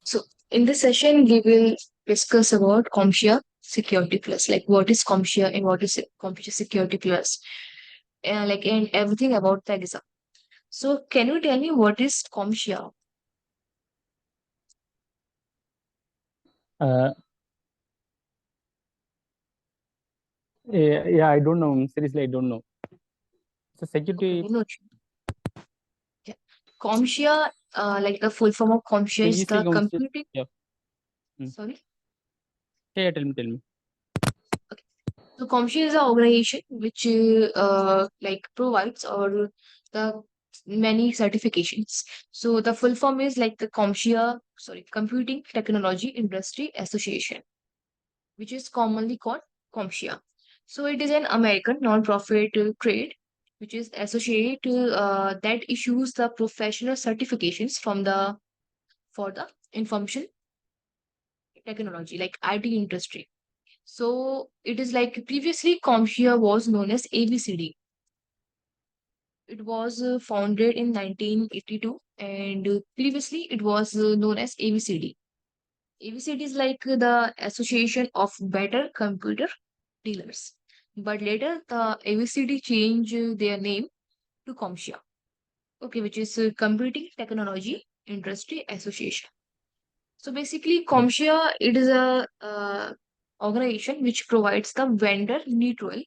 So, in this session, we will discuss about CompTIA Security Plus, like what is CompTIA and what is CompTIA Security Plus, and everything about the exam. So, can you tell me what is CompTIA? Uh, yeah, I don't know. Seriously, I don't know. So Okay, security no, yeah. CompTIA, like the full form of CompTIA is previously the comes to, computing. yeah. Sorry. Yeah, tell me. Okay. So, CompTIA is an organization which provides or the many certifications. So, the full form is like the Computing Technology Industry Association, which is commonly called CompTIA. So it is an American non-profit trade which is associated that issues the professional certifications for the information technology like IT industry. So it is like previously CompTIA was known as ABCD. It was founded in 1982 and previously it was known as ABCD. ABCD is like the Association of Better Computer Dealers. But later, the ABCD changed their name to CompTIA, okay, which is Computing Technology Industry Association. So basically, Yeah. CompTIA it is a organization which provides the vendor neutral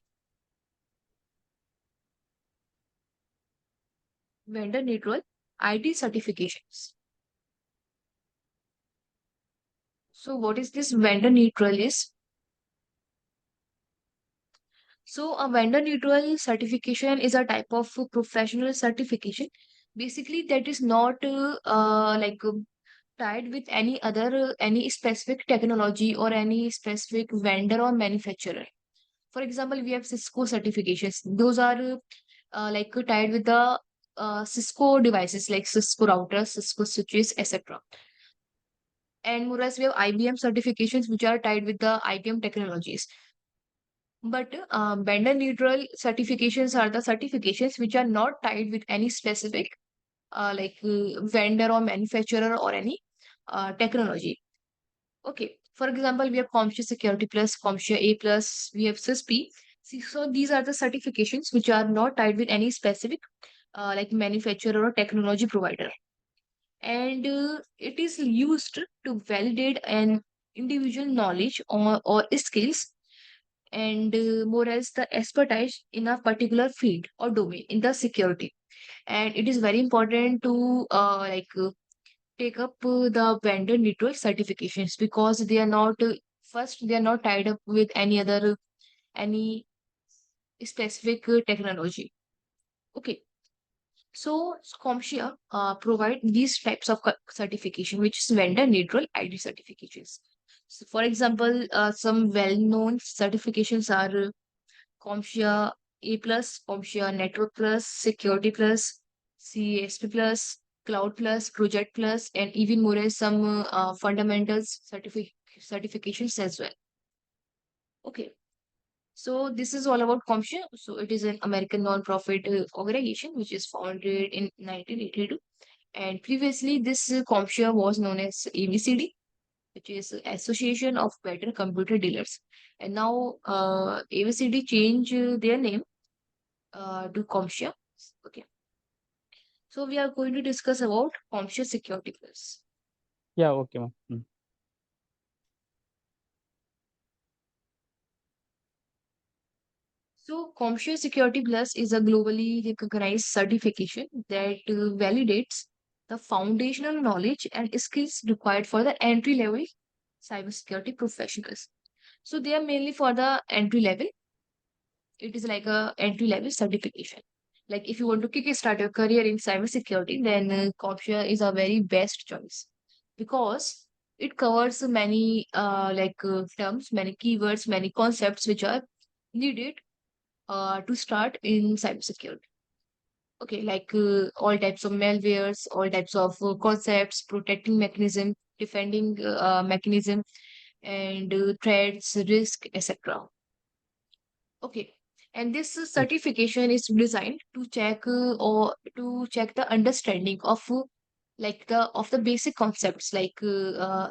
IT certifications. So what is this vendor neutral is? So, a vendor neutral certification is a type of professional certification, basically, that is not tied with any specific technology or any specific vendor or manufacturer. For example, we have Cisco certifications. Those are tied with the Cisco devices like Cisco routers, Cisco switches, etc. And whereas we have IBM certifications, which are tied with the IBM technologies. But vendor neutral certifications are the certifications which are not tied with any specific vendor or manufacturer or any technology. Okay. For example, we have CompTIA Security Plus, CompTIA A Plus, we have CISP. See, so these are the certifications which are not tied with any specific manufacturer or technology provider. And it is used to validate an individual knowledge or skills and more as the expertise in a particular field or domain in the security. And it is very important to take up the vendor neutral certifications because they are not first they are not tied up with any specific technology. Okay. So CompTIA provide these types of certification, which is vendor neutral ID certifications. So for example, some well-known certifications are CompTIA A plus, CompTIA Network Plus, Security Plus, CSP Plus, Cloud Plus, Project Plus, and even more as some fundamentals certifications as well. Okay, so this is all about CompTIA. So it is an American non-profit organization which is founded in 1982. And previously, this CompTIA was known as ABCD, which is Association of Better Computer Dealers. And now ABCD changed their name to CompTIA. Okay. So we are going to discuss about CompTIA Security Plus. Yeah, okay, ma'am. So CompTIA Security Plus is a globally recognized certification that validates the foundational knowledge and skills required for the entry level cybersecurity professionals. So they are mainly for the entry level. It is like a entry level certification. Like if you want to kickstart your career in cybersecurity, then CompTIA is a very best choice because it covers many terms, many keywords, many concepts which are needed to start in cybersecurity. Okay, like all types of malwares, all types of concepts, protecting mechanism, defending mechanism, and threats, risk, etc. Okay. And this Mm. certification is designed to check or to check the understanding of like the basic concepts like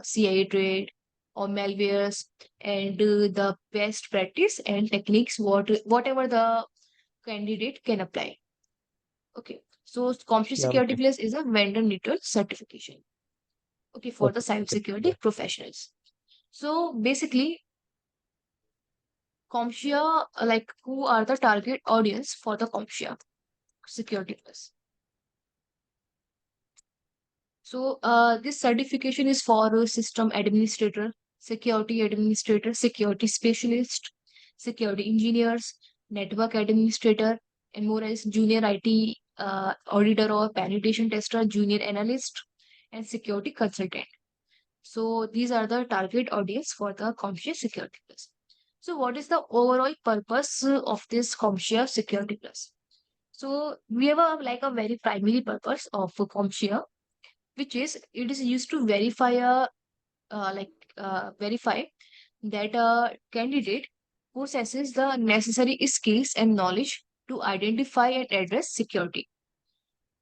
CIA trade or malwares and the best practice and techniques whatever the candidate can apply. Okay, so CompTIA Yeah, Security okay. Plus is a vendor neutral certification. Okay, for the Okay. Okay. cybersecurity professionals. So basically, CompTIA, like who are the target audience for the CompTIA Security Plus? So this certification is for a system administrator, security specialist, security engineers, network administrator, and more as junior IT auditor or penetration tester, junior analyst, and security consultant. So these are the target audience for the CompTIA Security Plus. So what is the overall purpose of this CompTIA Security Plus? So we have a very primary purpose of CompTIA, which is it is used to uh, like verify that a candidate possesses the necessary skills and knowledge to identify and address security.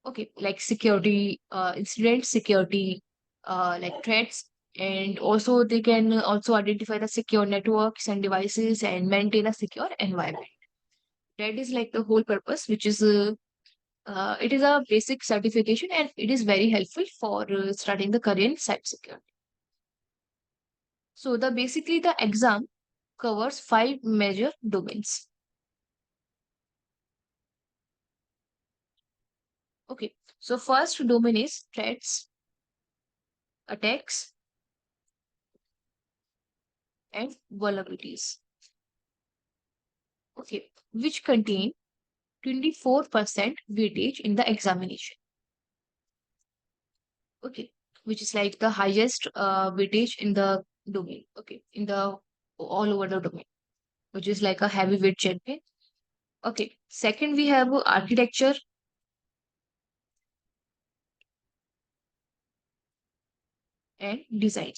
Okay, like security incidents, security like threats, and also they can also identify the secure networks and devices and maintain a secure environment. That is like the whole purpose, which is it is a basic certification and it is very helpful for starting the career in cybersecurity. So the basically the exam covers 5 major domains. Okay, so first domain is threats, attacks, and vulnerabilities. Okay, which contain 24% weightage in the examination. Okay, which is like the highest weightage in the domain. Okay, in the all over the domain, which is like a heavyweight champion. Okay, second we have architecture and design,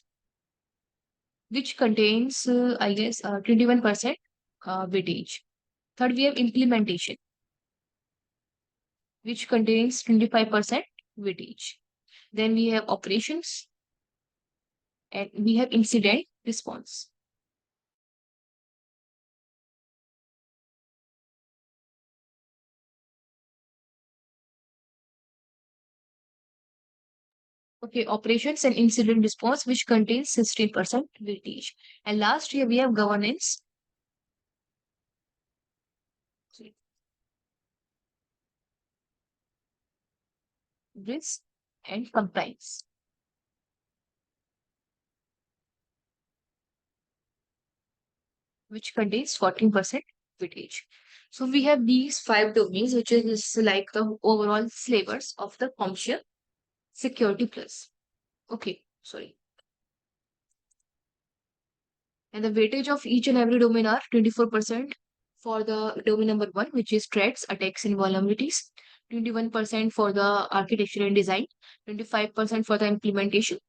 which contains, I guess, 21% weightage. Third, we have implementation, which contains 25% weightage. Then we have operations and we have incident response. Okay, operations and incident response, which contains 16% weightage. And last here we have governance, sorry, risk, and compliance, which contains 14% weightage. So we have these 5 domains, which is like the overall syllabus of the CompTIA Security Plus. Okay, sorry. And the weightage of each and every domain are 24% for the domain number 1, which is threats, attacks, and vulnerabilities. 21% for the architecture and design. 25% for the implementation.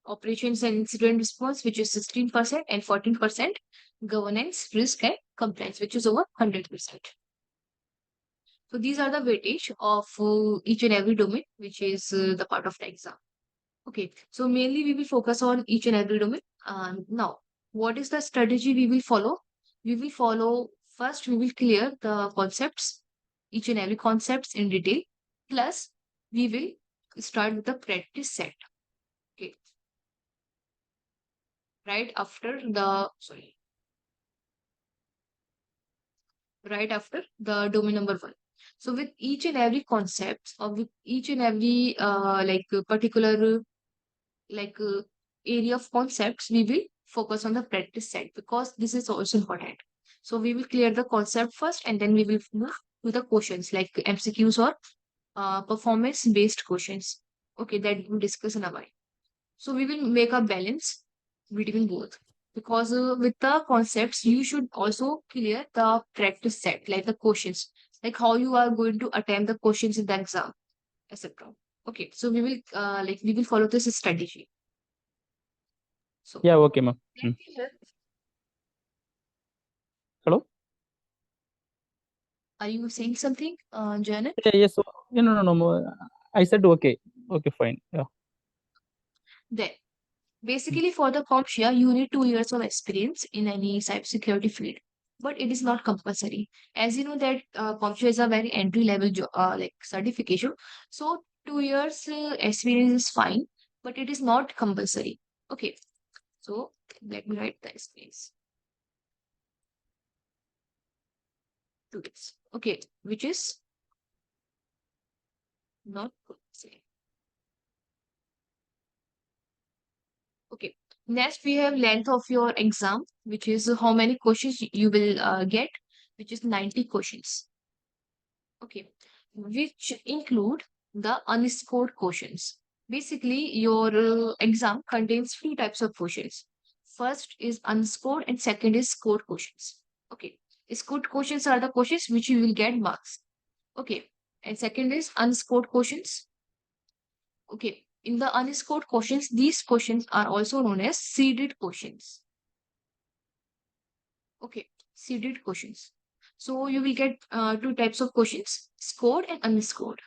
Operations and incident response, which is 16%, and 14% governance, risk, and compliance, which is over 100%. So these are the weightage of each and every domain, which is the part of the exam. Okay, so mainly we will focus on each and every domain. Now, what is the strategy we will follow? We will follow first, we will clear the concepts, each and every concepts in detail. Plus, we will start with the practice set. Okay, right after the, sorry, right after the domain number 1. So with each and every concept or with each and every particular like area of concepts, we will focus on the practice set because this is also important. So we will clear the concept first and then we will move to the questions like MCQs or performance based questions. Okay, that we will discuss in a while. So we will make a balance between both because with the concepts, you should also clear the practice set, like the questions, like how you are going to attempt the questions in the exam, etc. Okay, so we will follow this strategy. So Yeah, okay, ma'am. let me help. Hello? Are you saying something, Janet? Yeah, yes. So, no, no, no, no. I said okay. Okay, fine. Yeah. Then, basically, for the CompTIA, you need 2 years of experience in any cybersecurity field, but it is not compulsory. As you know that CompTIA is a very entry level like certification, so 2 years experience is fine, but it is not compulsory. Okay, so let me write the experience. 2 years. Okay, which is not compulsory. Okay. Next, we have length of your exam, which is how many questions you will get, which is 90 questions. Okay. Which include the unscored questions. Basically, your exam contains three types of questions. First is unscored and second is scored questions. Okay. Scored questions are the questions which you will get marks. Okay. And second is unscored questions. Okay. In the unscored questions, these questions are also known as seeded questions. Okay, seeded questions. So you will get two types of questions, scored and unscored.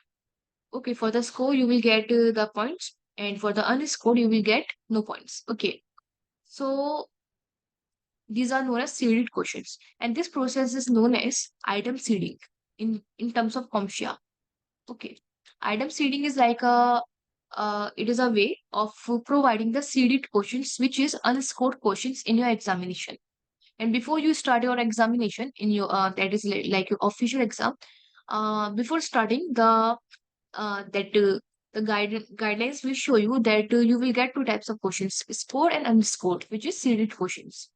Okay, for the score, you will get the points, and for the unscored, you will get no points. Okay, so these are known as seeded questions, and this process is known as item seeding in terms of CompTIA. Okay, item seeding is like it is a way of providing the seeded questions, which is unscored questions in your examination. And before you start your examination in your that is like your official exam, before starting the guidelines will show you that you will get two types of questions, scored and unscored, which is seeded questions.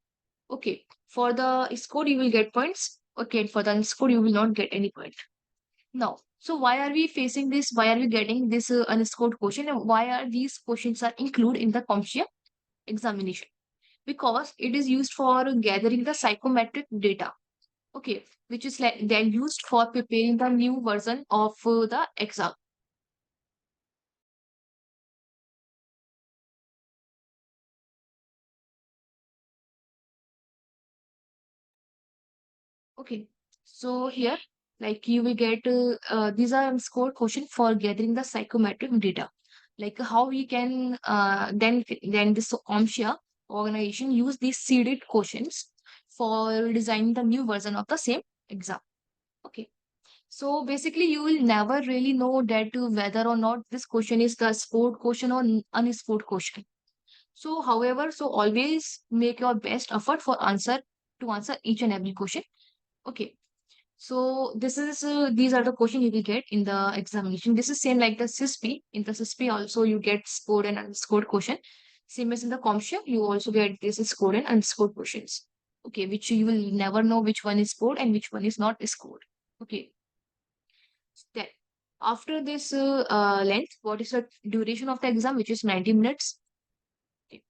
Okay, for the scored you will get points. Okay, and for the unscored you will not get any point. Now, so why are we facing this? Why are we getting this unscored question, and why are these questions are included in the CompTIA examination? Because it is used for gathering the psychometric data, okay, which is then used for preparing the new version of the exam. Okay, so here, like you will get these are score question for gathering the psychometric data, like how we can then this CompTIA organization use these seeded questions for designing the new version of the same exam. Okay. So basically, you will never really know that whether or not this question is the scored question or unscored question. So, however, so always make your best effort for answer to answer each and every question. Okay. So this is these are the question you will get in the examination. This is same like the CISP. In the CISP also you get scored and unscored question. Same as in the CompTIA, you also get this is scored and unscored questions. Okay, which you will never know which one is scored and which one is not scored. Okay. Then after this length, what is the duration of the exam, which is 90 minutes? Okay.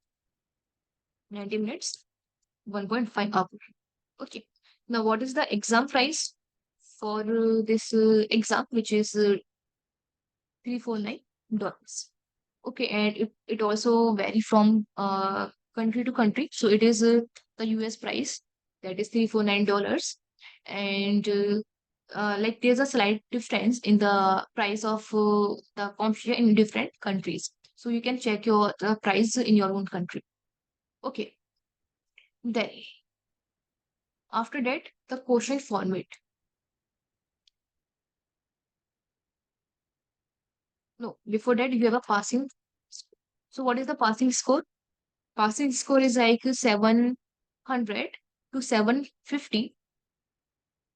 90 minutes, 1.5 hour. Okay. Now, what is the exam price for this exam, which is $349? Okay, and it also vary from country to country. So it is the US price, that is $349. And like there's a slight difference in the price of the CompTIA in different countries. So you can check your the price in your own country. Okay. Then after that, the question format. No, before that you have a passing. So what is the passing score? Passing score is like 700 to 750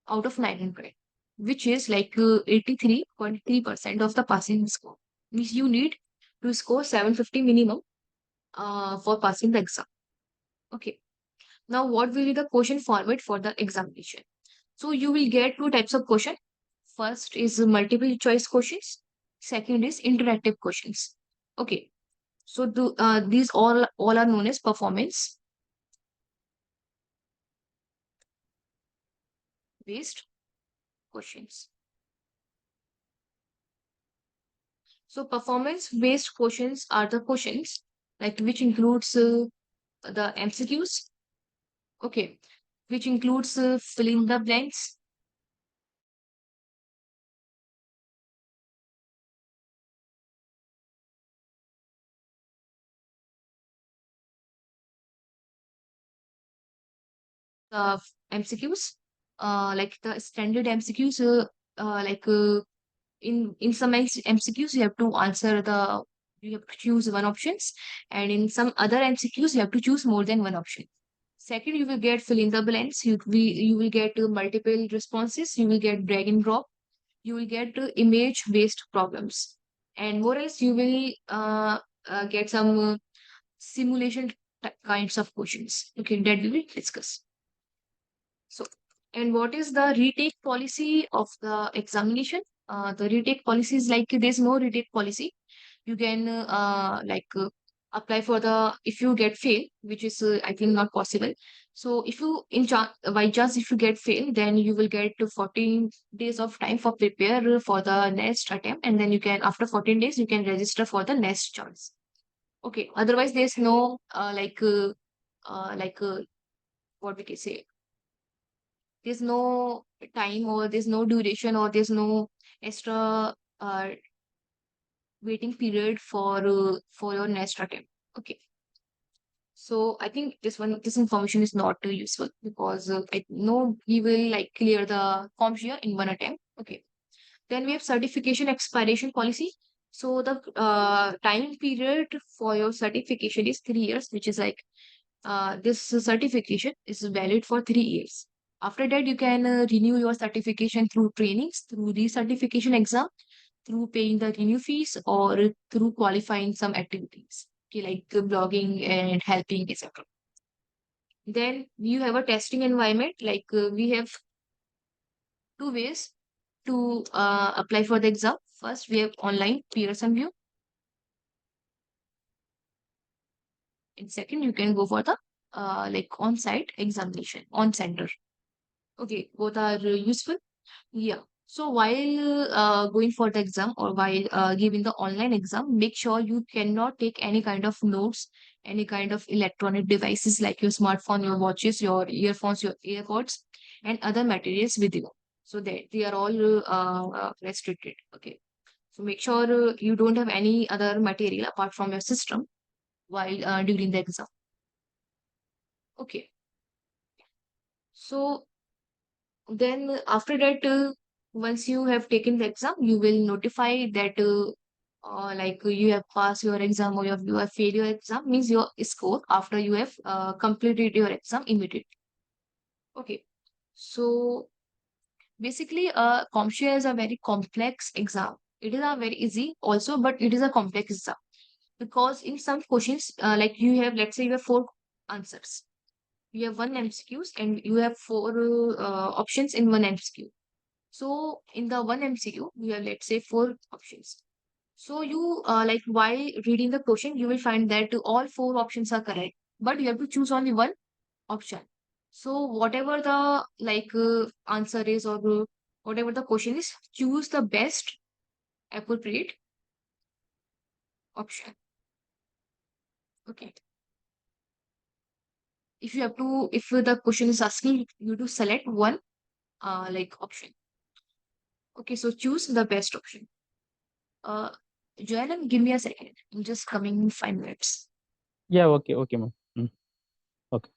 out of 900, which is like 83.3% of the passing score. Means you need to score 750 minimum for passing the exam. Okay. Now, what will be the question format for the examination? So you will get two types of question. First is multiple choice questions. Second is interactive questions. Okay. So these all are known as performance based questions. So performance based questions are the questions like which includes the MCQs. Okay, which includes fill in the blanks. the MCQs, like the standard MCQs, in some MCQs you have to you have to choose one options, and in some other MCQs you have to choose more than one option. Second, you will get fill in the blanks. You will get multiple responses. You will get drag and drop. You will get image based problems, and more else you will get some simulation kinds of questions. Okay, that we will discuss. So, and what is the retake policy of the examination? The retake policy is like there's no retake policy. You can apply for the if you get fail, which is I think not possible. So if you by chance if you get fail, then you will get 14 days of time for prepare for the next attempt, and then you can after 14 days you can register for the next chance. Okay. Otherwise, there's no what we can say, there's no time or there's no duration or there's no extra waiting period for your next attempt. Okay. So I think this information is not useful because I know we will like clear the CompTIA in one attempt. Okay. Then we have certification expiration policy. So the time period for your certification is 3 years, which is like this certification is valid for 3 years. After that, you can renew your certification through trainings, through recertification exam, through paying the renew fees, or through qualifying some activities, okay, like blogging and helping, etc. Then you have a testing environment. Like we have two ways to apply for the exam. First, we have online Pearson view, and second, you can go for the on-site examination on center. Okay, both are useful. Yeah. So while going for the exam or while giving the online exam, make sure you cannot take any kind of notes, any kind of electronic devices like your smartphone, your watches, your earphones, your AirPods, and other materials with you. So they are all restricted. Okay. So make sure you don't have any other material apart from your system while during the exam. Okay. So then after that, once you have taken the exam, you will notify that you have passed your exam or you have failed your exam, means your score after you have completed your exam immediately. Okay. So basically, CompTIA is a very complex exam. It is a very easy also, but it is a complex exam because in some questions, like you have, let's say you have four answers. You have one MCQs and you have four options in one MCQ. So in the one MCQ, we have let's say four options. So you while reading the question, you will find that all four options are correct, but you have to choose only one option. So whatever the answer is or whatever the question is, choose the best appropriate option. Okay. If the question is asking you to select one option. Okay, so choose the best option. Uh, Joanna, give me a second. I'm just coming in 5 minutes. Yeah, okay, okay, ma'am. Okay.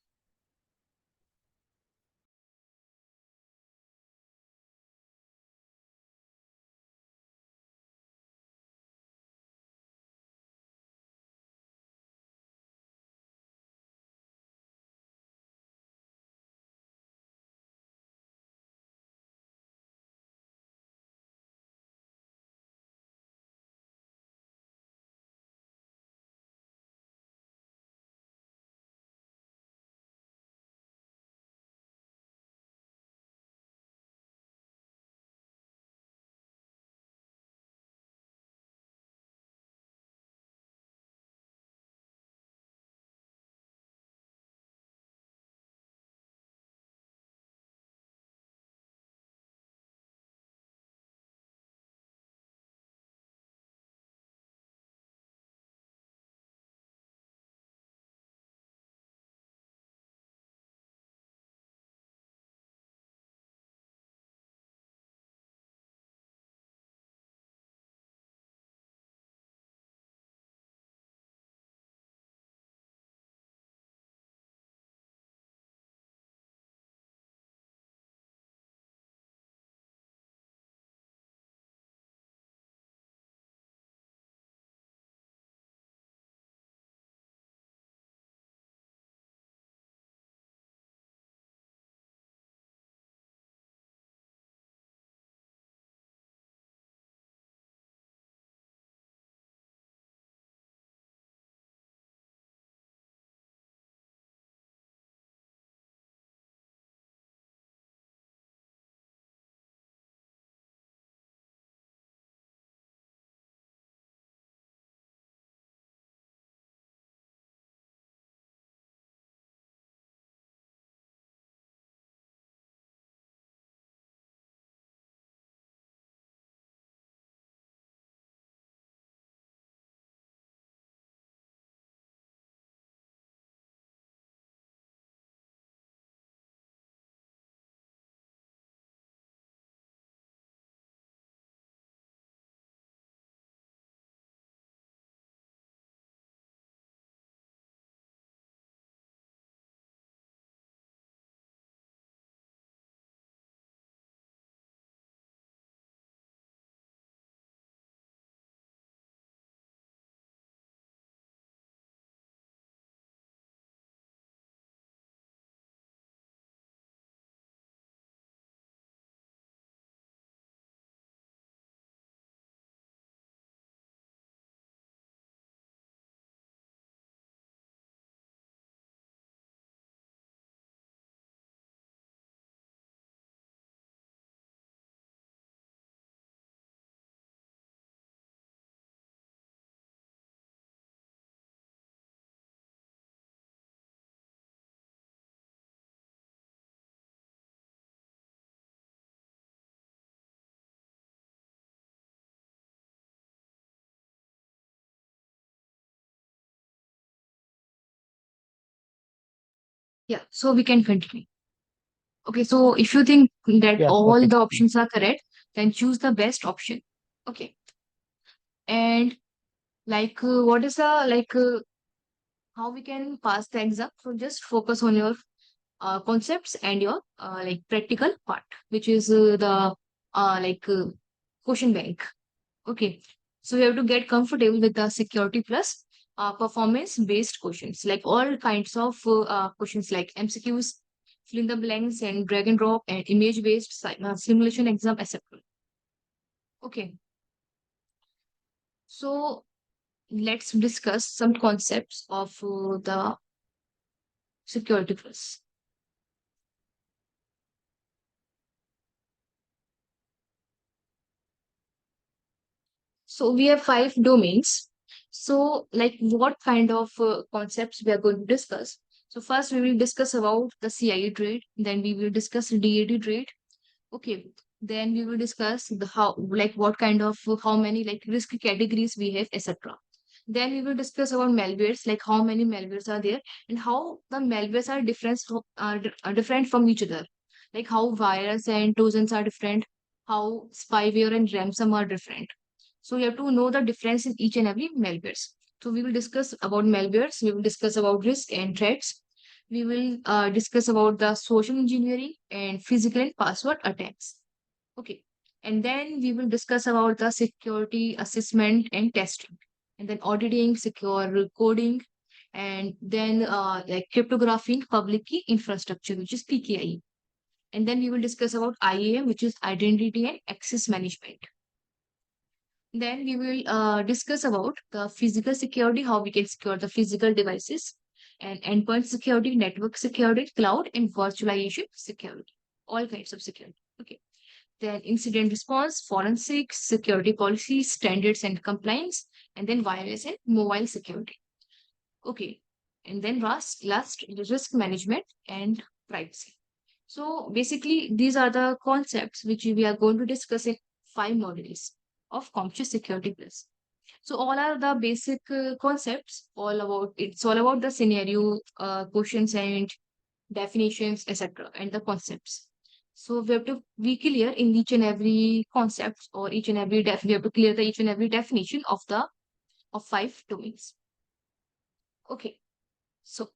Yeah, so we can continue. Okay, so if you think that Yeah, all okay. the options are correct, then choose the best option. Okay, and what is the how we can pass the exam? So just focus on your concepts and your practical part, which is the question bank. Okay, so you have to get comfortable with the security plus performance based questions, like all kinds of questions like MCQs, fill in the blanks, and drag and drop, and image based simulation exam, etc. Okay, so let's discuss some concepts of the security plus. So we have five domains. So what kind of concepts we are going to discuss? So first we will discuss about the CIE trade, then we will discuss DAD trade. Okay. Then we will discuss the how, what kind of, how many risk categories we have, etc. Then we will discuss about malwares, like how many malwares are there and how the malwares are different from each other. Like how virus and trojans are different, how spyware and ransom are different. So you have to know the difference in each and every malwares. So we will discuss about malwares, we will discuss about risk and threats. We will discuss about the social engineering and physical and password attacks. Okay. And then we will discuss about the security assessment and testing. And then auditing, secure coding, and then cryptography in public key infrastructure, which is PKI. And then we will discuss about IAM, which is identity and access management. Then we will discuss about the physical security, how we can secure the physical devices, and endpoint security, network security, cloud and virtualization security, all kinds of security. Okay. Then incident response, forensics, security policies, standards and compliance, and then wireless and mobile security. Okay. And then last risk management and privacy. So basically, these are the concepts which we are going to discuss in 5 modules of CompTIA Security Plus. So all are the basic concepts, it's all about the scenario, questions and definitions, etc., and the concepts. So we have to be clear in each and every concept or each and every we have to clear the each and every definition of the of 5 domains. Okay, so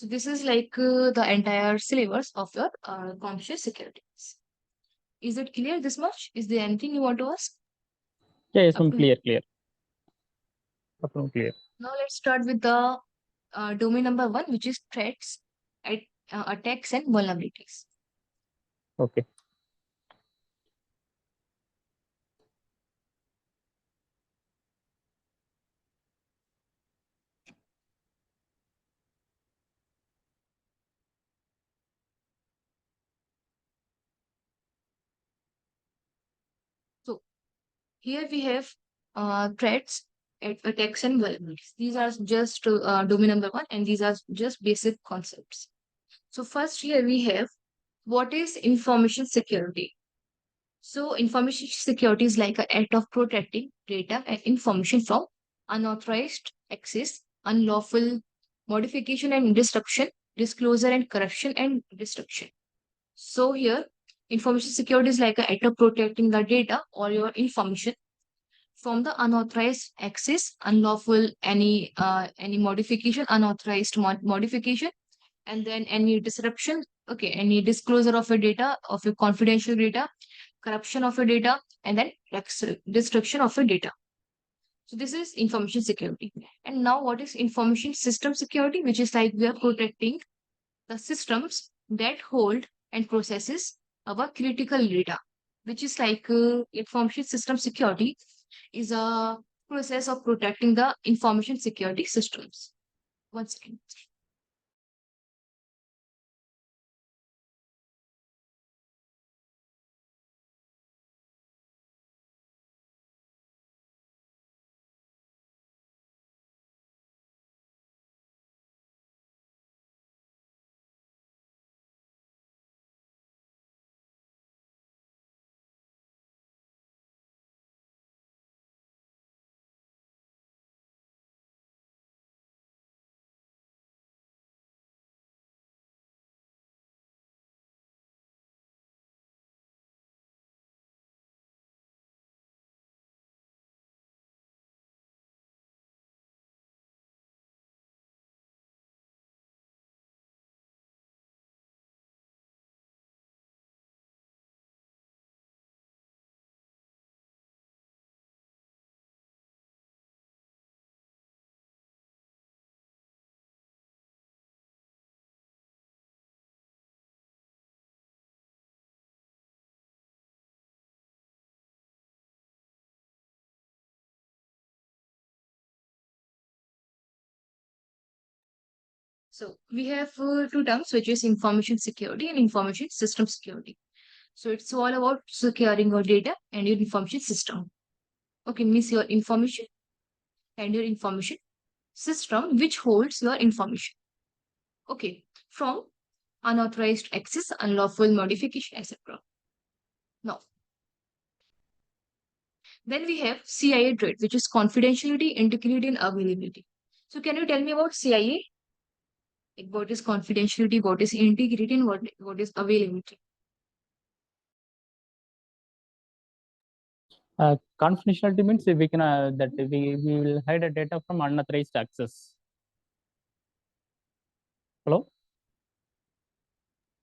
this is the entire syllabus of your conscious security. Is it clear this much? Is there anything you want to ask? Yeah, yes, Up ma'am. to you. Clear, clear. Up to clear. Now let's start with the domain number 1, which is threats, at, attacks, and vulnerabilities. Okay. So here we have threats, attacks, and vulnerabilities. These are just domain number 1, and these are just basic concepts. So first here we have what is information security. So information security is like an act of protecting data and information from unauthorized access, unlawful modification and destruction, disclosure and corruption and destruction. So here, information security is like an act of protecting the data or your information from the unauthorized access, unlawful any modification, unauthorized modification, and then any disruption, okay, any disclosure of your data, of your confidential data, corruption of your data, and then destruction of your data. So this is information security. And now what is information system security? Which is like we are protecting the systems that hold and processes our critical data, which is information system security is a process of protecting the information security systems. One second. So we have two terms, which is information security and information system security. So it's all about securing your data and your information system. Okay, means your information and your information system, which holds your information. Okay, from unauthorized access, unlawful modification, etc. Now, then we have CIA trait, which is confidentiality, integrity, and availability. So can you tell me about CIA? Like what is confidentiality, what is integrity, and what is availability? Confidentiality means we can that we will hide a data from unauthorized access. Hello.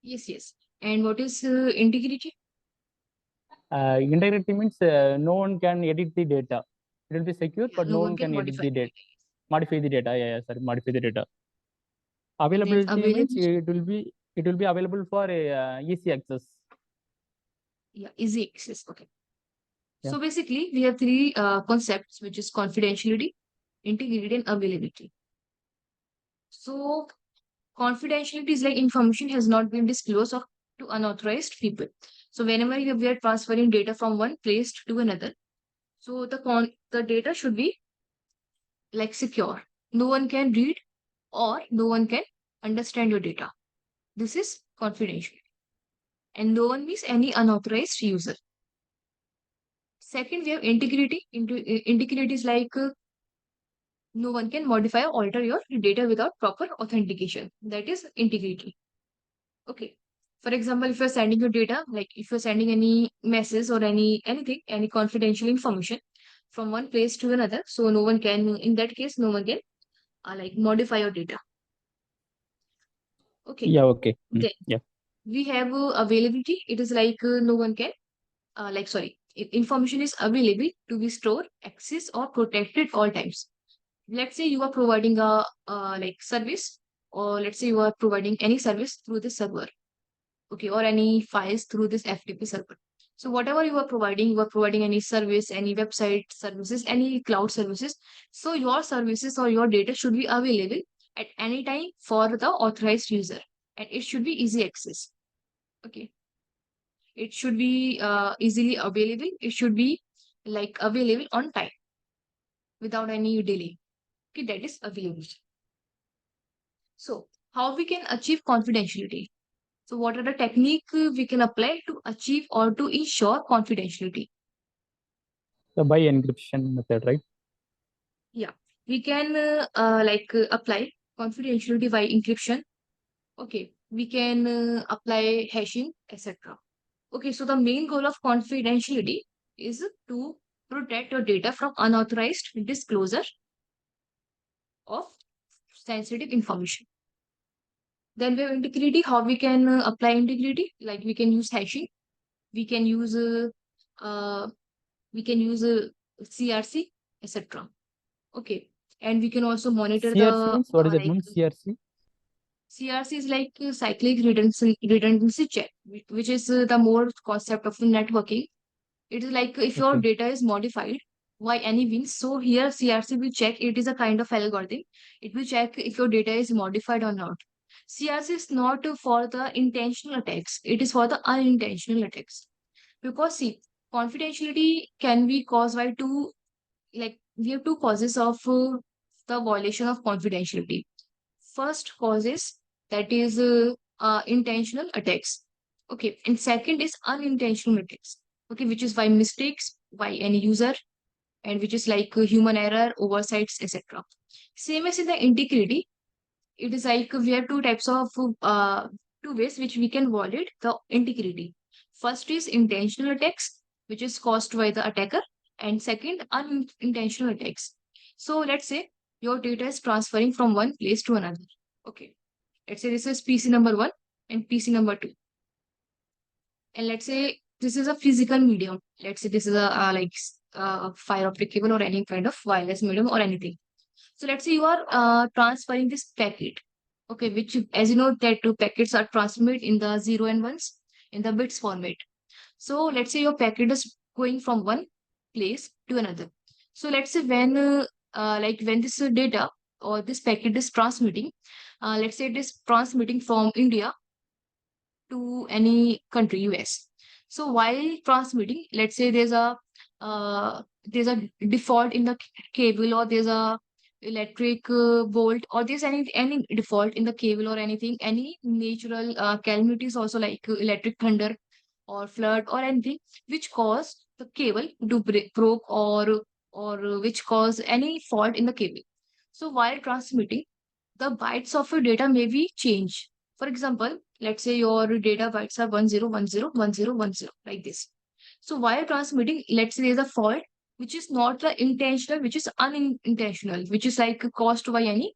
Yes, yes. And what is integrity? Integrity means no one can edit the data. It will be secure, Yeah, but no no one one can can edit modify the the data, data. modify the data. Yeah, yeah, sorry, modify the data. And then Availability means availability, it will be available for easy access. yeah, easy access. Okay. Yeah. So basically, we have three concepts, which is confidentiality, integrity, and availability. So confidentiality is like information has not been disclosed or to unauthorized people. So whenever we are transferring data from one place to another, so the data should be like secure. No one can read or no one can understand your data. This is confidential. And no one means any unauthorized user. Second, we have integrity. Integrity is like no one can modify or alter your data without proper authentication. That is integrity. Okay. For example, if you're sending your data, like if you're sending any message or anything, any confidential information from one place to another, so no one can, in that case, no one can like modify your data. Okay. Yeah. Okay. Then Yeah. we have availability. It is like no one can, like sorry, information is available to be stored, accessed, or protected all times. Let's say you are providing a like service, or let's say you are providing any service through the server, okay, or any files through this FTP server. So whatever you are providing any service, any website services, any cloud services. So your services or your data should be available at any time for the authorized user, and it should be easy access. Okay, it should be easily available. It should be like available on time without any delay. Okay, that is availability. So how we can achieve confidentiality? So what are the technique we can apply to achieve or to ensure confidentiality? The by encryption method, right? Yeah, we can apply confidentiality by encryption. Okay, we can apply hashing, etc. Okay, so the main goal of confidentiality is to protect your data from unauthorized disclosure of sensitive information. Then we have integrity. How we can apply integrity? Like we can use hashing. We can use uh, we can use CRC, etc. Okay, and we can also monitor the CRC means what is it like mean? CRC. CRC is like cyclic redundancy check, which is the more concept of networking. It is like if your Okay. data is modified by any means, so here CRC will check. It is a kind of algorithm. It will check if your data is modified or not. CRC is not for the intentional attacks. It is for the unintentional attacks. Because see, confidentiality can be caused by two, like we have two causes of the violation of confidentiality. First cause is that is intentional attacks. Okay, and second is unintentional attacks. Okay, which is by mistakes by any user, and which is like human error, oversights, etc. Same as in the integrity, it is like we have two types of two ways which we can violate the integrity. First is intentional attacks, which is caused by the attacker, and second, unintentional attacks. So let's say your data is transferring from one place to another. Okay, let's say this is PC number one and PC number two, and let's say this is a physical medium. Let's say this is a fiber optic cable or any kind of wireless medium or anything. So let's say you are transferring this packet, okay, which as you know that two packets are transmitted in the zero and ones in the bits format. So let's say your packet is going from one place to another. So let's say when when this data or this packet is transmitting. Let's say it is transmitting from India to any country, US. So while transmitting, let's say there's a default in the cable, or there's a electric bolt, or there's any default in the cable or anything, any natural calamities also, like electric thunder or flood or anything which cause the cable to broke, or which cause any fault in the cable. So while transmitting, the bytes of your data may be changed. For example, let's say your data bytes are 10101010, like this. So while transmitting, let's say there's a fault which is not the intentional, which is unintentional, which is like caused by any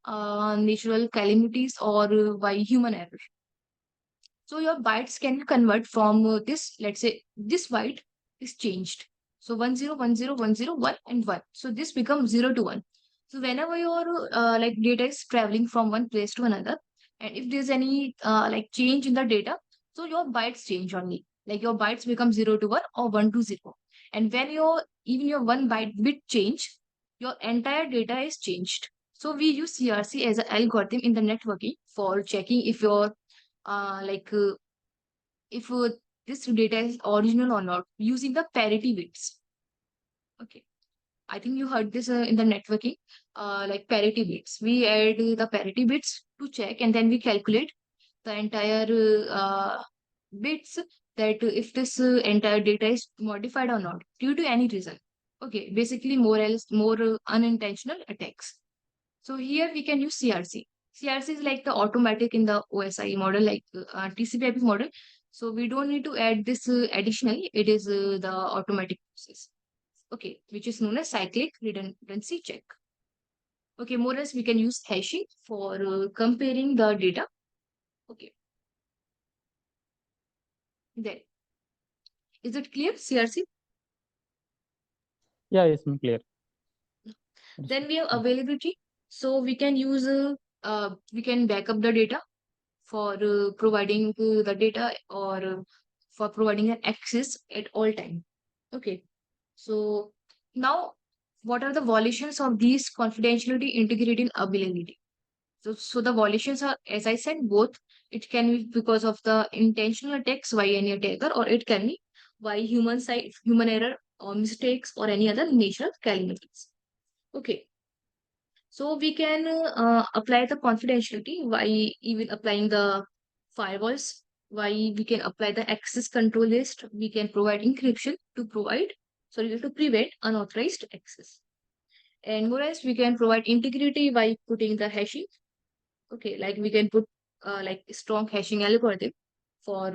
natural calamities or by human error. So your bytes can convert from this, let's say this byte is changed. So 101010 1 and 1. So this becomes 0 to 1. So whenever your like data is traveling from one place to another, and if there's any like change in the data, so your bytes change only. Like your bytes become 0 to 1 or 1 to 0. And when your even your one byte bit change, your entire data is changed. So we use CRC as an algorithm in the networking for checking if your like if this data is original or not, using the parity bits. Okay, I think you heard this in the networking, like parity bits. We add the parity bits to check, and then we calculate the entire bits, that if this entire data is modified or not due to any reason. Okay, basically more unintentional attacks. So here we can use CRC. CRC is like the automatic in the OSI model, like TCP/IP model. So we don't need to add this additionally. It is the automatic process. Okay, which is known as cyclic redundancy check. Okay, more or less we can use hashing for comparing the data. Okay, then is it clear? CRC. Yeah, yes, clear. Then we have availability. So we can use we can back up the data for providing the data, or for providing an access at all time. Okay. So now, what are the violations of these confidentiality, integrity, and availability? So the violations are, as I said, both. It can be because of the intentional attacks by any attacker, or it can be by human error, or mistakes, or any other natural calamities. Okay. So we can apply the confidentiality by even applying the firewalls, why we can apply the access control list, we can provide encryption to prevent unauthorized access. And whereas we can provide integrity by putting the hashing. Okay, like we can put like strong hashing algorithm for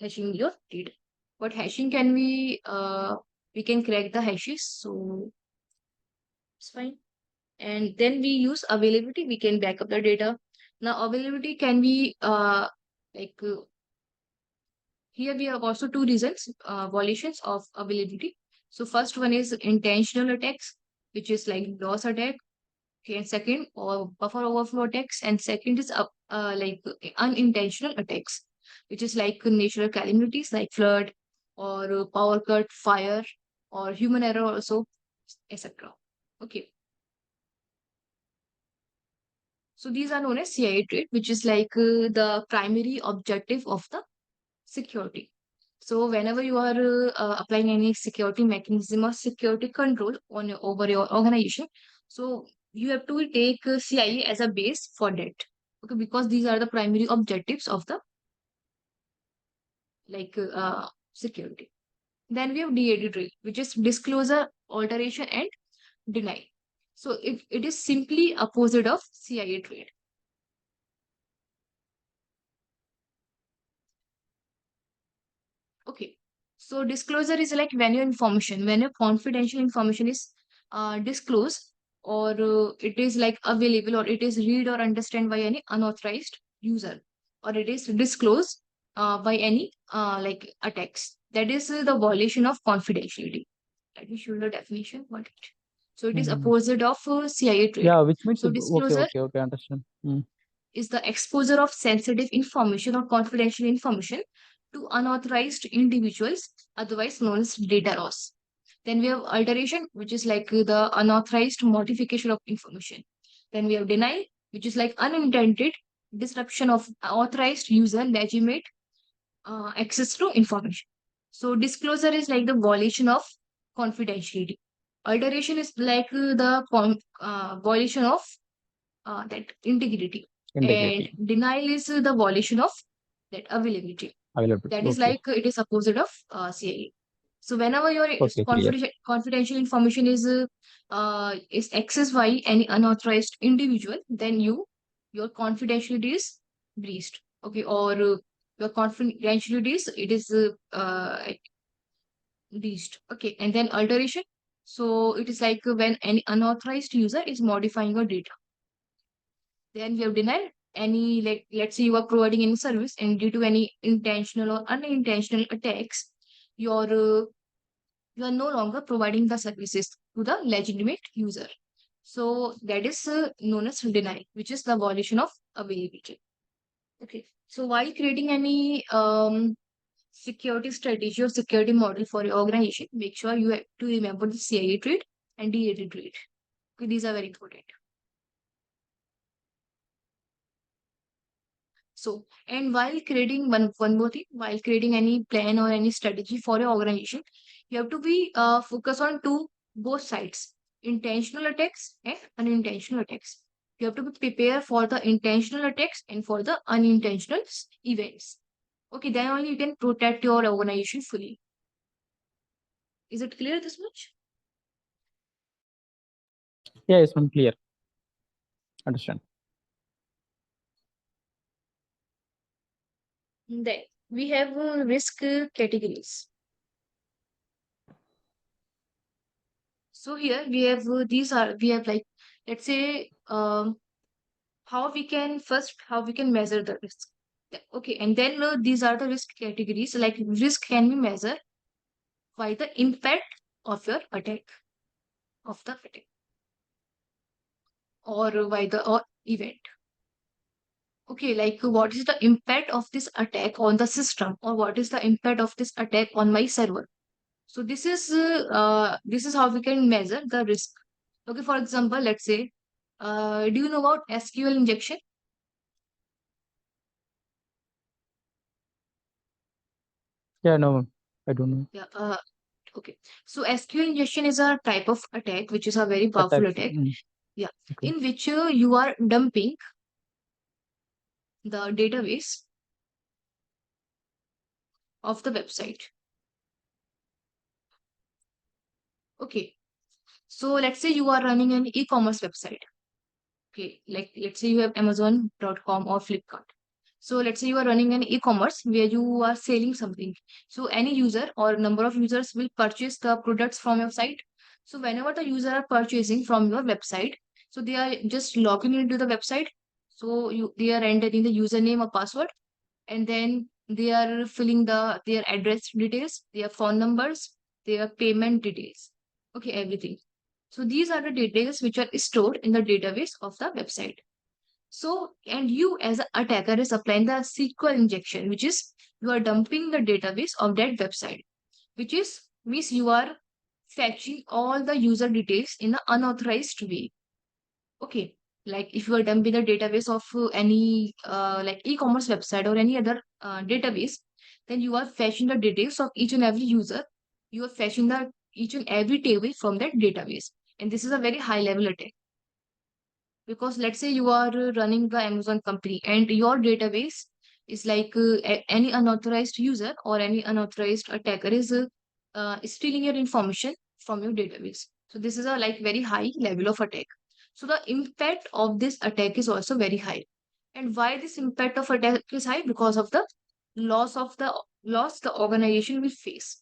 hashing your data. What hashing can we can crack the hashes, so it's fine. And then we use availability, we can back up the data. Now availability can be like here we have also two reasons, violations of availability. So first one is intentional attacks, which is like DOS attack. Okay, and second, or buffer overflow attacks, and second is like unintentional attacks, which is like natural calamities like flood, or power cut, fire, or human error also, etc. Okay. So these are known as CIA trade, which is like the primary objective of the security. So whenever you are applying any security mechanism or security control on over your organization, so you have to take CIE as a base for that. Okay, because these are the primary objectives of the like security. Then we have DAD trade, which is disclosure, alteration, and deny. So it is simply opposite of CIA trade. Okay. So disclosure is like when your confidential information is disclosed, or it is like available, or it is read or understand by any unauthorized user, or it is disclosed by any like attacks. That is the violation of confidentiality. Let me show you the definition. What it. So it is Mhm. opposite of CIA trade. Yeah, which means So disclosure okay, understand. is the exposure of sensitive information or confidential information to unauthorized individuals, otherwise known as data loss. Then we have alteration, which is like the unauthorized modification of information. Then we have denial, which is like unintended disruption of authorized user legitimate access to information. So disclosure is like the violation of confidentiality. Alteration is like violation of that integrity. And Integrity. denial is the violation of that availability. Available. That is Okay. like it is opposite of CIE. So whenever your Okay. Clear. confidential information is accessed by any unauthorized individual, then your confidentiality is breached. Okay, or your confidentiality is breached. Okay, and then alteration. So it is like when any unauthorized user is modifying your data. Then we have denied any, like, let's say you are providing any service and due to any intentional or unintentional attacks, your you are no longer providing the services to the legitimate user. So that is known as denial, which is the violation of availability. Okay. So while creating any security strategy or security model for your organization, make sure you have to remember the CIA trait and DAT trait. Okay, these are very important. So, and while creating one more thing, while creating any plan or any strategy for your organization, you have to be focused on both sides, intentional attacks and unintentional attacks. You have to be prepared for the intentional attacks and for the unintentional events. Okay, then only you can protect your organization fully. Is it clear this much? Yeah, it's clear. Understand. Then we have risk categories. So here we have we have like, let's say how we can measure the risk. Okay, and then these are the risk categories. Like risk can be measured by the impact of your attack, of the attack, or by the or event. Okay, like what is the impact of this attack on the system, or what is the impact of this attack on my server? So this is how we can measure the risk. Okay, for example, let's say, do you know about SQL injection? Yeah, no, I don't know. Yeah. Okay. So SQL injection is a type of attack, which is a very powerful Attack. attack. Yeah. Okay. In which you are dumping the database of the website. Okay. So let's say you are running an e-commerce website. Okay. Like let's say you have Amazon.com or Flipkart. So let's say you are running an e-commerce where you are selling something. So any user or number of users will purchase the products from your site. So whenever the user are purchasing from your website, so they are just logging into the website. So they are entering the username or password, and then they are filling their address details, their phone numbers, their payment details. Okay, everything. So these are the details which are stored in the database of the website. So, and you as an attacker is applying the SQL injection, which is you are dumping the database of that website, which is means you are fetching all the user details in an unauthorized way. Okay, like if you are dumping the database of any like e-commerce website or any other database, then you are fetching the details of each and every user. You are fetching the each and every table from that database, and this is a very high level attack. Because let's say you are running the Amazon company and your database is like any unauthorized user or any unauthorized attacker is stealing your information from your database. So this is a like very high level of attack. So the impact of this attack is also very high. And why this impact of attack is high? Because of the loss the organization will face.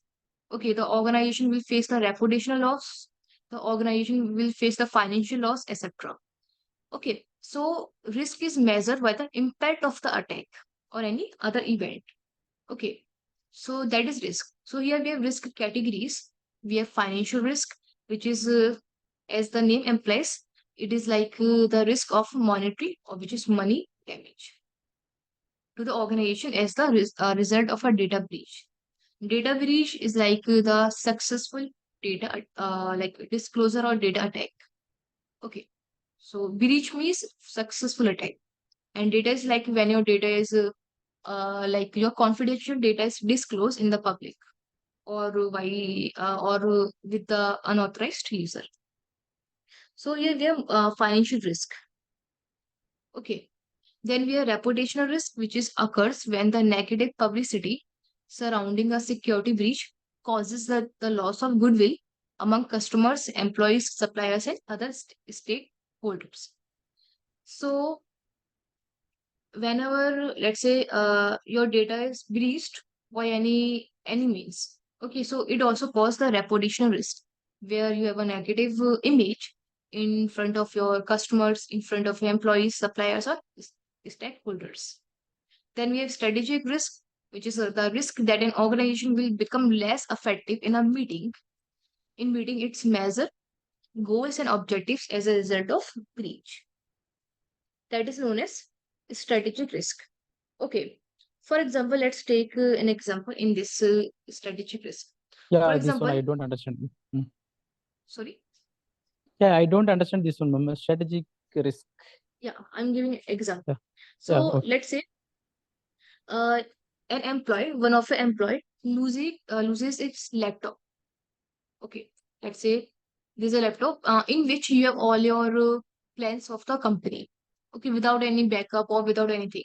Okay, the organization will face the reputational loss, the organization will face the financial loss, etc. Okay, so risk is measured by the impact of the attack or any other event. Okay, so that is risk. So here we have risk categories. We have financial risk, which is, as the name implies, it is like the risk of monetary, or which is money damage to the organization as the result of a data breach. Data breach is like the successful data, like disclosure or data attack. Okay. So breach means successful attack. And data is like when your data is like your confidential data is disclosed in the public or with the unauthorized user. So here we have financial risk. Okay. Then we have reputational risk, which is occurs when the negative publicity surrounding a security breach causes the loss of goodwill among customers, employees, suppliers, and other stakeholders. So whenever, let's say, your data is breached by any means, okay, so it also causes the reputational risk, where you have a negative image in front of your customers, in front of your employees, suppliers, or stakeholders. Then we have strategic risk, which is the risk that an organization will become less effective in meeting its measure, goals, and objectives as a result of breach. That is known as strategic risk. Okay. For example, let's take an example in this strategic risk. For Yeah, this one example, I don't understand. sorry. Yeah, I don't understand this one, ma'am. Strategic risk. Yeah, I'm giving an example. Yeah, yeah, So okay. let's say uh, one of the employee loses its laptop. Okay, let's say there's a laptop in which you have all your plans of the company. Okay, without any backup or without anything.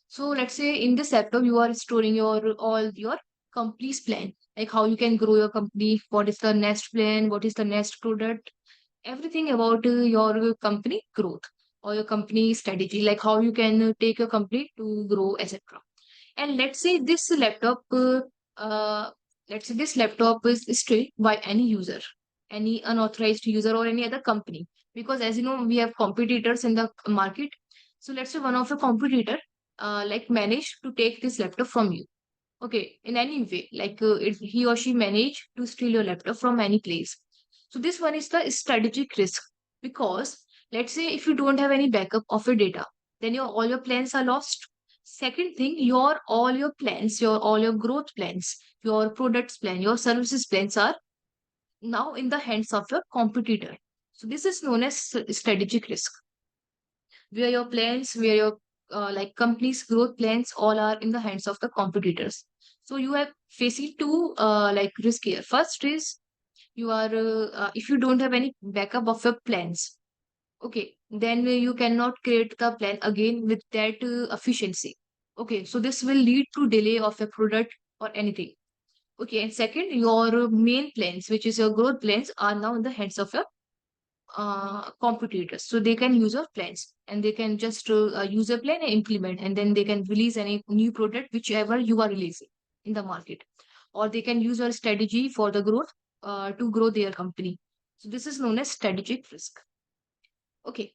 So let's say in this laptop you are storing your all your company's plan, like how you can grow your company, what is the next plan, what is the next product, everything about your company growth or your company strategy, like how you can take your company to grow, etc. And uh, let's say this laptop is stolen by any user, any unauthorized user or any other company. Because as you know, we have competitors in the market. So let's say one of the competitor like managed to take this laptop from you. Okay, in any way, like he or she managed to steal your laptop from any place. So this one is the strategic risk, because let's say if you don't have any backup of your data, then your all your plans are lost. Second thing, your all your plans, your all your growth plans, your products plan, your services plans are now in the hands of your competitor. So this is known as strategic risk, where your plans, where your like company's growth plans all are in the hands of the competitors. So you have facing two like risk here. First is you are if you don't have any backup of your plans, okay, then you cannot create the plan again with that efficiency. Okay, so this will lead to delay of a product or anything. Okay, and second, your main plans, which is your growth plans, are now in the hands of your competitors. So they can use your plans and they can just use a plan and implement, and then they can release any new product, whichever you are releasing in the market. Or they can use your strategy for the growth to grow their company. So this is known as strategic risk. Okay.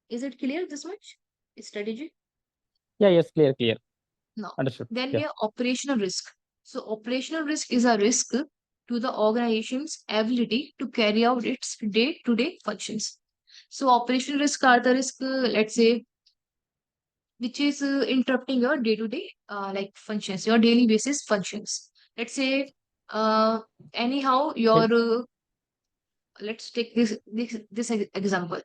Is it clear this much? Strategy? Yeah, yes, clear, clear. Now, Understood. then we Yeah. have operational risk. So operational risk is a risk to the organization's ability to carry out its day-to-day functions. So operational risk are the risk, let's say, which is interrupting your day-to-day like functions, your daily basis functions. Let's say, uh, anyhow, Yeah. let's take this example.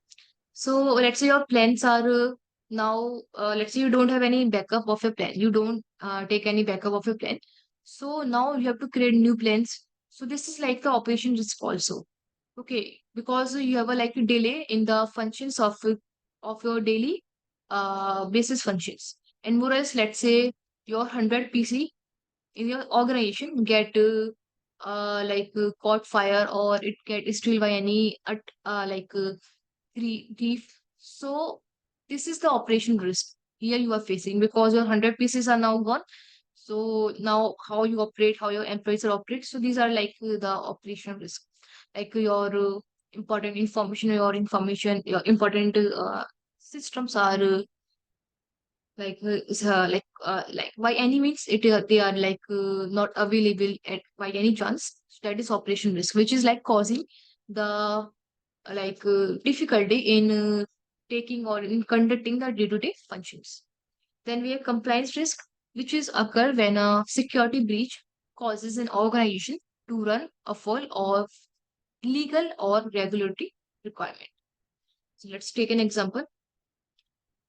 So let's say your plans are now, let's say you don't have any backup of your plan. You don't take any backup of your plan. So now you have to create new plans. So this is like the operation risk also. Okay, because you have a like a delay in the functions of your daily basis functions. And more else, let's say your 100 PC in your organization get caught fire, or it get stolen by any thief. So this is the operation risk here you are facing, because your 100 pieces are now gone. So now how you operate, how your employees will operate. So these are like the operational risk, like your your important systems are like by any means they are not available at by any chance. So that is operation risk, which is like causing the difficulty in taking or in conducting the day-to-day functions. Then we have compliance risk, which is occur when a security breach causes an organization to run afoul of legal or regulatory requirement. So let's take an example.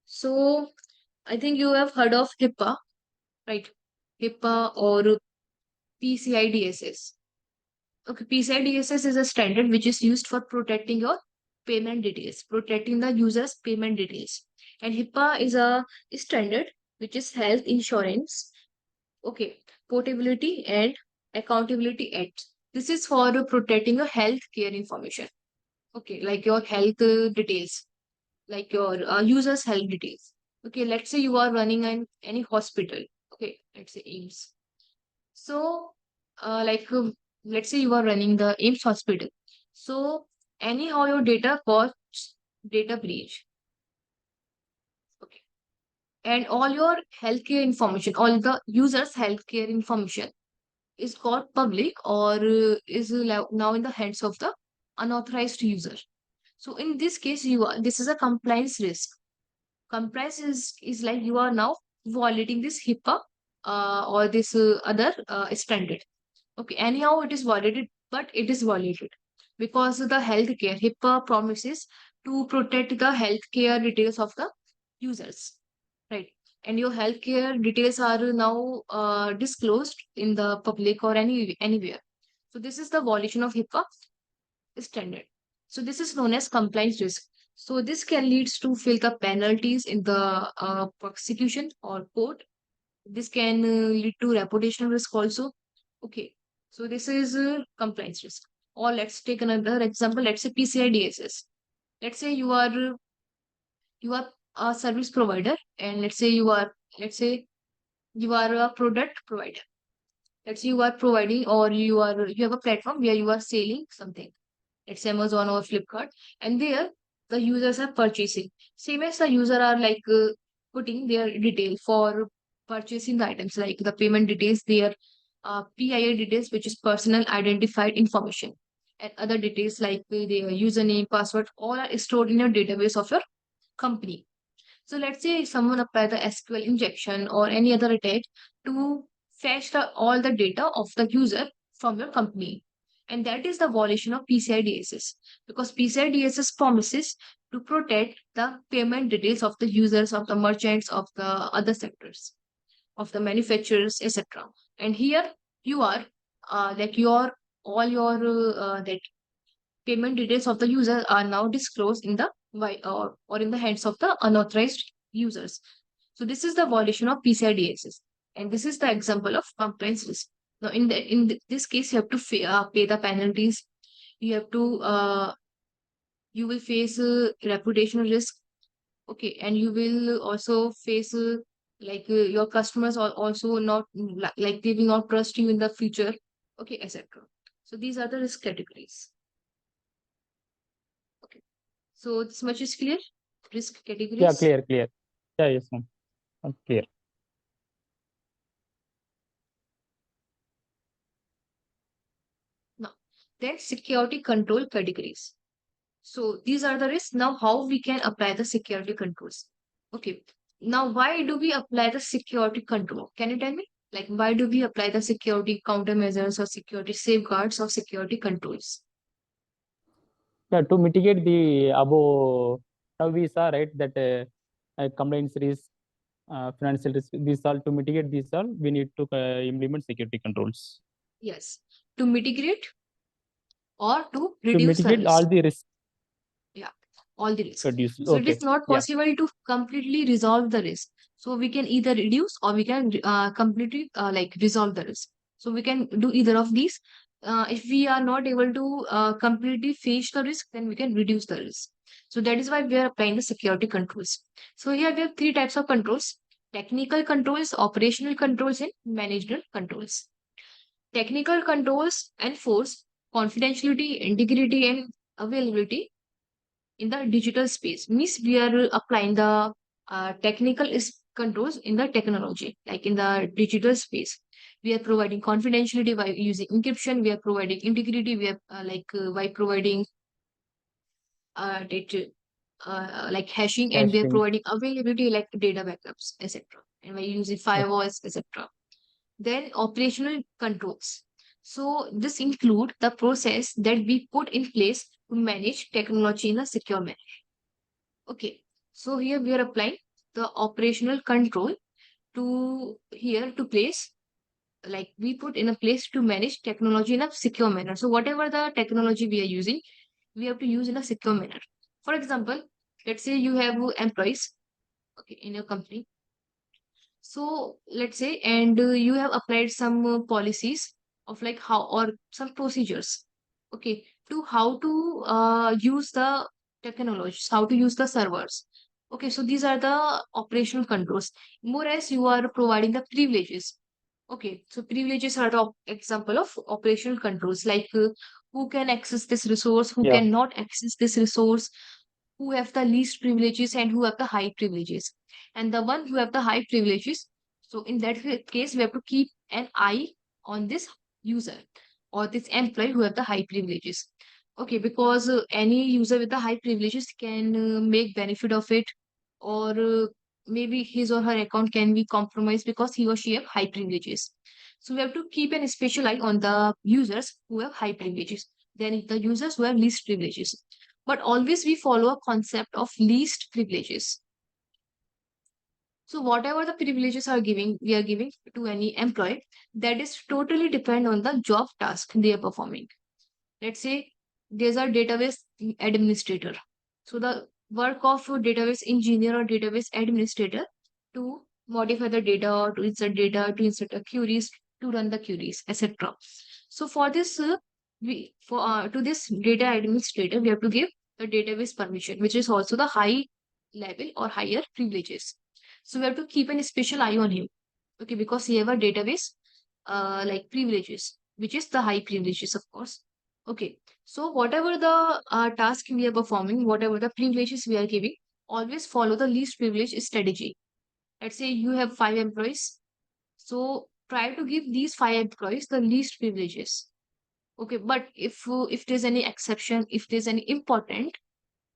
So I think you have heard of HIPAA, right? HIPAA or PCI DSS. Okay, PCI DSS is a standard which is used for protecting your payment details, protecting the user's payment details. And HIPAA is a standard which is Health Insurance, okay, Portability and Accountability Act. This is for protecting your healthcare information, okay, like your health details, like your user's health details. Okay, let's say you are running any hospital, okay, let's say AIMS. So, like, let's say you are running the AIMS hospital. So, anyhow, your data got data breach. Okay. And all your healthcare information, all the user's healthcare information is got public or is now in the hands of the unauthorized user. So, in this case, this is a compliance risk. Compliance is like you are now violating this HIPAA or this other standard. Okay, anyhow, it is violated, but it is violated because the healthcare HIPAA promises to protect the healthcare details of the users, right? And your healthcare details are now disclosed in the public or anywhere. So this is the violation of HIPAA standard. So this is known as compliance risk. So this can lead to fill the penalties in the prosecution or court. This can lead to reputational risk also. Okay, so this is compliance risk. Or let's take another example. Let's say PCI DSS. Let's say you are a service provider, and let's say you are a product provider. Let's say you are providing, or you have a platform where you are selling something. It's Amazon or Flipkart, and there the users are purchasing. Same as the user are like putting their detail for purchasing the items, like the payment details, their PIA details, which is personal identified information, and other details like their username, password, all are stored in your database of your company. So let's say someone apply the SQL injection or any other attack to fetch all the data of the user from your company. And that is the violation of PCI DSS because PCI DSS promises to protect the payment details of the users, of the merchants, of the other sectors, of the manufacturers, etc. And here you are, like your all your that payment details of the user are now disclosed in the or in the hands of the unauthorized users. So this is the violation of PCI DSS, and this is the example of compliance risk. Now, this case, you have to pay the penalties. You have to you will face reputational risk. Okay, and you will also face like your customers are also not like they will not trust you in the future. Okay, etc. So these are the risk categories. Okay. So this much is clear. Risk Yeah, categories. clear, clear. Yeah, yes, ma'am. Clear. Now, then security control categories. So these are the risks. Now, how we can apply the security controls? Okay. Now, why do we apply the security control? Can you tell me? Like, why do we apply the security countermeasures or security safeguards or security controls? Yeah, to mitigate the above, now we saw, right, that compliance risk, financial risk, these all, to mitigate these all, we need to implement security controls. Yes. To mitigate or to To reduce the mitigate all risk. the risks Yeah, all the risk. produced. So it is Okay. not Yeah. possible to completely resolve the risk. So we can either reduce or we can completely like resolve the risk. So we can do either of these. If we are not able to completely face the risk, then we can reduce the risk. So that is why we are applying the security controls. So here we have three types of controls: technical controls, operational controls, and management controls. Technical controls enforce confidentiality, integrity, and availability in the digital space. Means we are applying the technical controls in the technology, like in the digital space. We are providing confidentiality by using encryption. We are providing integrity. We are by providing data, like hashing, and we are Caching. providing availability like data backups, etc. And by using Okay. firewalls, etc. Then operational controls. So this include the process that we put in place to manage technology in a secure manner. Okay, so here we are applying the operational control to place, like we put in a place to manage technology in a secure manner. So whatever the technology we are using, we have to use in a secure manner. For example, let's say you have employees, okay, in your company. So let's say, and you have applied some policies of like how, or some procedures, okay, to how to use the technologies, how to use the servers. Okay, so these are the operational controls. More as you are providing the privileges. Okay, so privileges are the example of operational controls, like who can access this resource, who Yeah. cannot access this resource, who have the least privileges and who have the high privileges. And the one who have the high privileges, so in that case, we have to keep an eye on this user or this employee who have the high privileges. Okay, because any user with the high privileges can make benefit of it, or maybe his or her account can be compromised because he or she have high privileges. So we have to keep an special eye on the users who have high privileges, then the users who have least privileges. But always we follow a concept of least privileges. So whatever the privileges are giving, we are giving to any employee, that is totally depend on the job task they are performing. Let's say there's a database administrator. So the work of a database engineer or database administrator to modify the data, to insert the queries, to run the queries, etc. So for this, we for to this data administrator, we have to give the database permission, which is also the high level or higher privileges. So we have to keep a special eye on him, okay, because he have a database like privileges, which is the high privileges, of course. Okay, so whatever the task we are performing, whatever the privileges we are giving, always follow the least privilege strategy. Let's say you have 5 employees, so try to give these 5 employees the least privileges. Okay, but if there's any exception, if there's any important,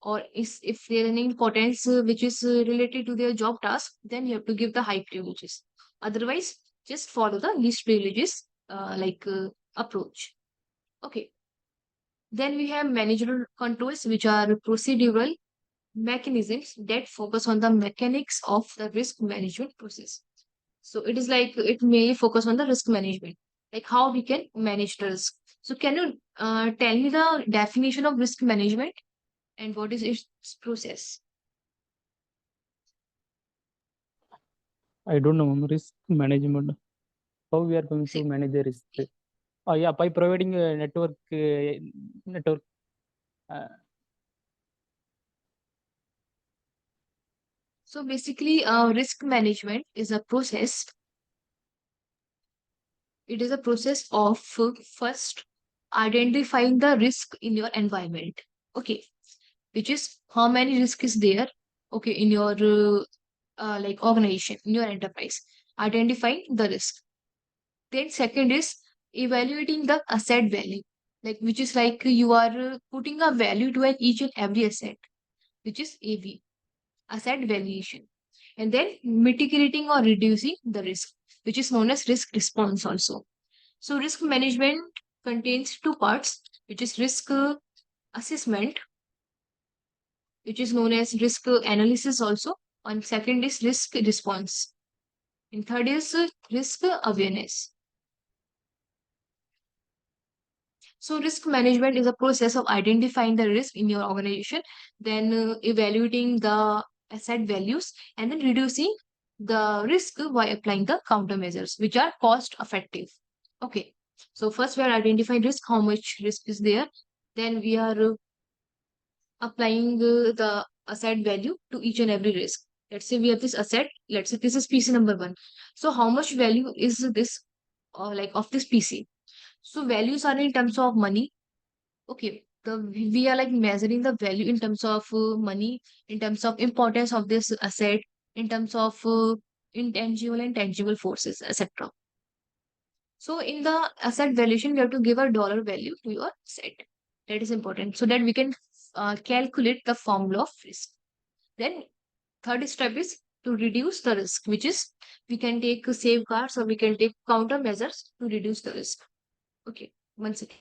or if there's any importance which is related to their job task, then you have to give the high privileges. Otherwise, just follow the least privileges approach. Okay. Then we have managerial controls, which are procedural mechanisms that focus on the mechanics of the risk management process. So it is like it may focus on the risk management, like how we can manage the risk. So can you tell me the definition of risk management and what is its process? I don't know risk management. How we are going to See, manage the risk? Yeah, by providing a network. Uh, so basically, risk management is a process. It is a process of first identifying the risk in your environment. Okay, which is how many risk is there, okay, in your like organization, in your enterprise. Identifying the risk. Then second is evaluating the asset value, like which is like you are putting a value to an each and every asset, which is AV, asset valuation. And then mitigating or reducing the risk, which is known as risk response also. So risk management contains two parts, which is risk assessment, which is known as risk analysis also. And second is risk response. And third is risk awareness. So risk management is a process of identifying the risk in your organization, then evaluating the asset values, and then reducing the risk by applying the countermeasures, which are cost effective. Okay. So first we are identifying risk, how much risk is there. Then we are applying the asset value to each and every risk. Let's say we have this asset. Let's say this is PC number one. So how much value is this, like of this PC? So values are in terms of money. Okay, we are like measuring the value in terms of money, in terms of importance of this asset, in terms of intangible and tangible forces, etc. So in the asset valuation, we have to give a dollar value to your asset. That is important so that we can calculate the formula of risk. Then third step is to reduce the risk, which is we can take safeguards or we can take countermeasures to reduce the risk. Okay, one second.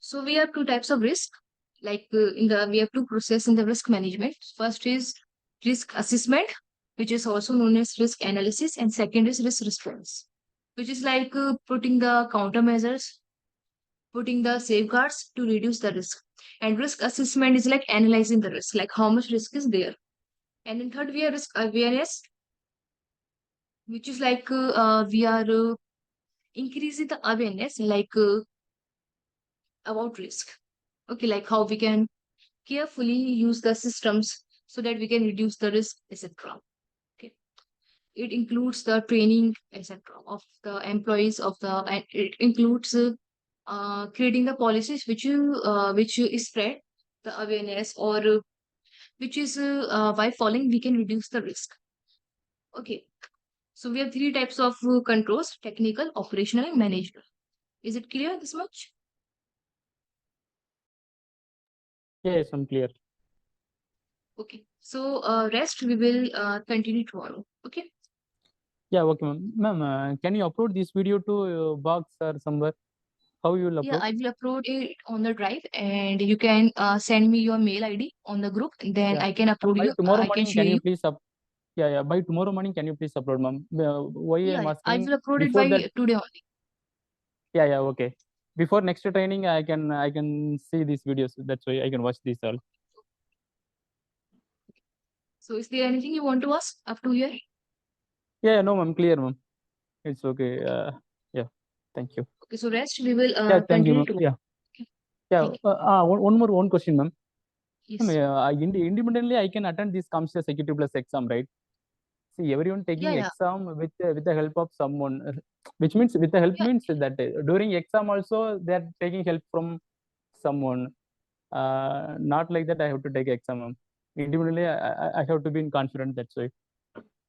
So we have two types of risk. Like we have two process in the risk management. First is risk assessment, which is also known as risk analysis, and second is risk response, which is like putting the countermeasures, putting the safeguards to reduce the risk. And risk assessment is like analyzing the risk, like how much risk is there. And in third, we have risk awareness, which is like we are increasing the awareness, like about risk. Okay, like how we can carefully use the systems so that we can reduce the risk, etc. Okay, it includes the training, etc. of the employees of the, and it includes creating the policies which is spread the awareness, or which is by following we can reduce the risk. Okay, so we have three types of controls: technical, operational, and management. Is it clear this much? Yes, I'm clear. Okay, so rest we will continue tomorrow. Okay. Yeah, okay, ma'am. Ma'am, can you upload this video to box or somewhere? How you will Yeah, upload? I will upload it on the drive, and you can send me your mail ID on the group. And then Yeah. I can upload By you. tomorrow I can morning, share can you you. please Yeah, yeah. By tomorrow morning, can you please upload, ma'am? Why Yeah, I'm yeah, I asking will upload it before by that? today only. Yeah, yeah, okay. Before next training, I can see these videos. That's why I can watch these all. So, is there anything you want to ask up to here? Yeah, yeah, no, ma'am. Clear, ma'am. It's okay. Okay. Yeah. Thank you. Okay. So rest we will Yeah, thank you, continue ma'am. tomorrow. Yeah, Okay. yeah. Thank you. One question, ma'am. Ma'am, Yes. independently, I can attend this CompTIA Security Plus exam, right? See, everyone Yeah, taking yeah, exam with the help of someone, which means with the help yeah, means that during exam also they are taking help from someone. Not like that. I have to take exam, ma'am. Independently, I have to be in confident. That's why.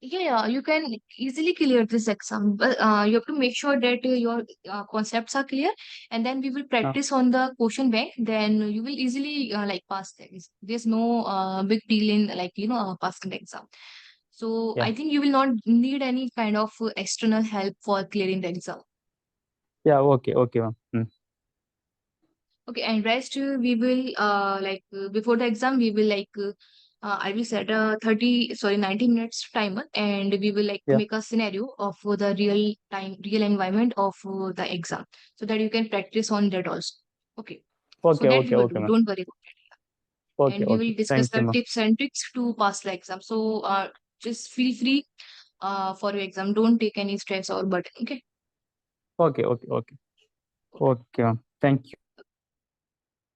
yeah, yeah. You can easily clear this exam, but you have to make sure that your concepts are clear, and then we will Uh, practice on the question bank. Then you will easily like pass this. There's no big deal in like passing the exam. So yeah, I think you will not need any kind of external help for clearing the exam. yeah. Okay, okay, ma'am. Okay, and rest we will before the exam we will I will set a 90 minutes timer, and we will like Yeah. make a scenario of the real environment of the exam, so that you can practice on that also. Okay, so Okay, that we okay, will okay, do. ma'am. Don't worry about it. Okay, And we okay. will discuss Thank you, the ma'am. tips and tricks to pass the exam. So just feel free for your exam. Don't take any stress or burden. Okay. Okay, okay, okay, Okay. okay, ma'am. Thank you.